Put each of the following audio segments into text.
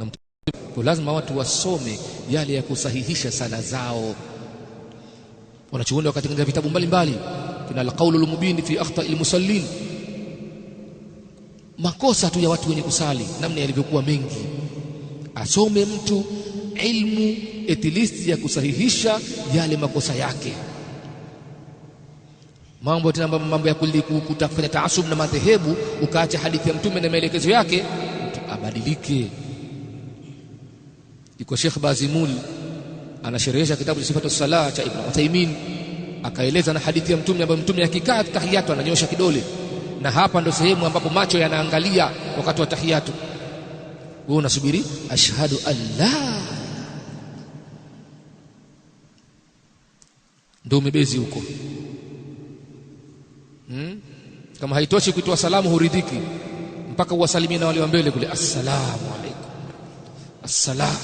na Mtume. Lazima watu wasome yale ya kusahihisha sala zao. Wanachuoni wakatengeneza vitabu mbalimbali, kina al-qaulul mubin fi akhta'il musallin, makosa tu ya watu wenye kusali namna yalivyokuwa mengi. Asome mtu ilmu etilist ya kusahihisha yale makosa yake. Mambo tena mambo ya kutafanya taasub na madhehebu, ukaacha hadithi ya Mtume na maelekezo yake, mtu abadilike. Iko Sheikh Bazimul anasherehesha kitabu cha Sifatu Salah cha Ibn Uthaymeen, akaeleza na hadithi ya Mtume ambayo Mtume akikaa tahiyatu ananyosha kidole, na hapa ndo sehemu ambapo macho yanaangalia wakati wa tahiyatu. Wewe unasubiri ashhadu an la, ndio umebezi huko. Kama haitoshi kuitoa salamu huridhiki mpaka uwasalimie na wale wa mbele kule, assalamu alaykum, assalam,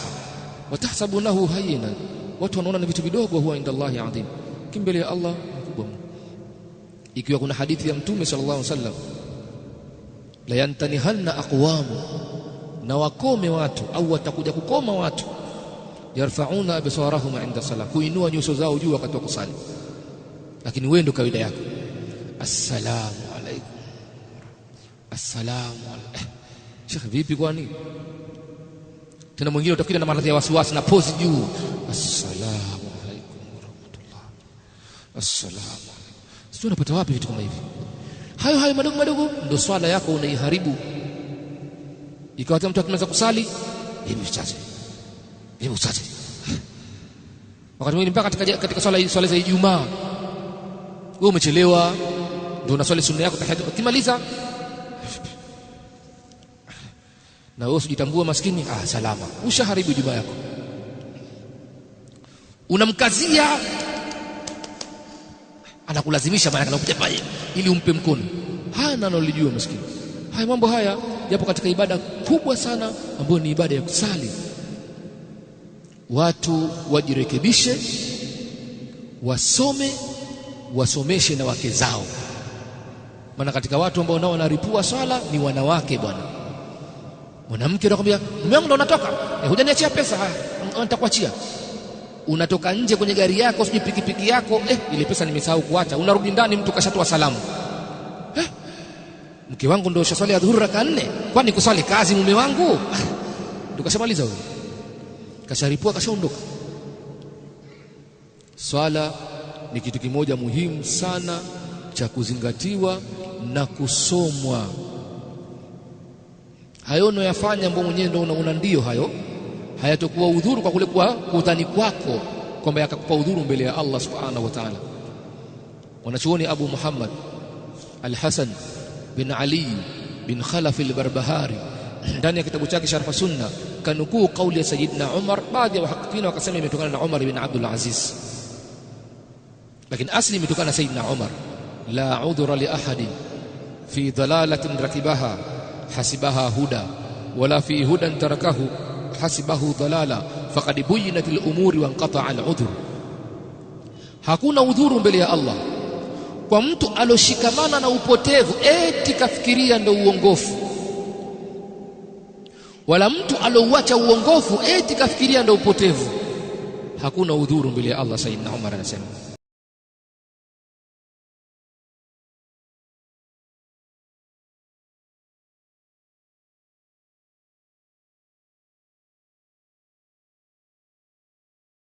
watahsabunahu hayyinan, watu wanaona ni vitu vidogo, huwa inda Allahi adhim, kimbele ya Allah mkubwa. Ikiwa kuna hadithi ya Mtume sallallahu alaihi wasallam, la yantanihanna aqwamu, na wakome watu au watakuja kukoma watu, yarfa'una absarahum inda salah, kuinua nyuso zao juu wakati wa kusali, lakini wewe ndo kawaida yako assalamu alaykum, assalamu alaykum. Sheikh vipi kwani? Tena mwingine utafikiri na maradhi ya wasiwasi na pose juu, assalamu alaykum wa rahmatullah, assalamu alaykum. Sio, unapata wapi vitu kama hivi? Hayo madogo madogo ndio swala yako unaiharibu. Ikawa mtu akimaliza kusali, hebu uchache, wakati mwingine mpaka katika swala za Ijumaa wewe umechelewa, ndio unaswali sunna yako tahiyatu, ukimaliza na wewe usijitambua maskini, salama, ushaharibu Ijumaa yako. Unamkazia, anakulazimisha maana anakuja pale ili umpe mkono. Hana analojua maskini. Haya mambo haya yapo katika ibada kubwa sana ambayo ni ibada ya kusali. Watu wajirekebishe, wasomeshe na wake zao. Maana katika watu ambao nao wanaripua swala ni wanawake bwana. Mwanamke anakuambia mume wangu ndo unatoka, hujaniachia pesa, haya nitakuachia. Unatoka nje kwenye gari yako, sijui pikipiki yako, ile pesa nimesahau kuacha. Unarudi ndani, mtu kashatoa salamu. Mke wangu ndo shaswali ya dhuhuri raka 4, kwani kuswali kazi mume wangu? Ndio kashamaliza huyo, kasharipua, kashaondoka. Swala ni kitu kimoja muhimu sana cha kuzingatiwa na kusomwa. Hayo unayofanya ambao mwenyewe ndio una ndio hayo, hayatakuwa udhuru kwa kule kwa kudhani kwako kwamba yakakupa udhuru mbele ya Allah subhanahu wa ta'ala. Wanachuoni Abu Muhammad Al-Hasan bin Ali bin Khalaf al-Barbahari ndani ya kitabu chake Sharh Sunna kanukuu kauli ya Sayyidina Umar. Baadhi ya wahakikina wakasema imetokana na Umar bin Abdul Aziz, lakini asli imetokana na Sayyidina Umar. La udhura li ahadin fi dalalatin rakibaha hasibaha huda wala fi hudan tarakahu hasibahu dalala faqad buyinat al-umuri wa inqata'a al-udhr. Hakuna udhuru mbele ya Allah kwa mtu aloshikamana na upotevu eti kafikiria ndio uongofu, wala mtu alouacha uongofu eti kafikiria ndio upotevu. Hakuna udhuru mbele ya Allah. Sayyidina Umar anasema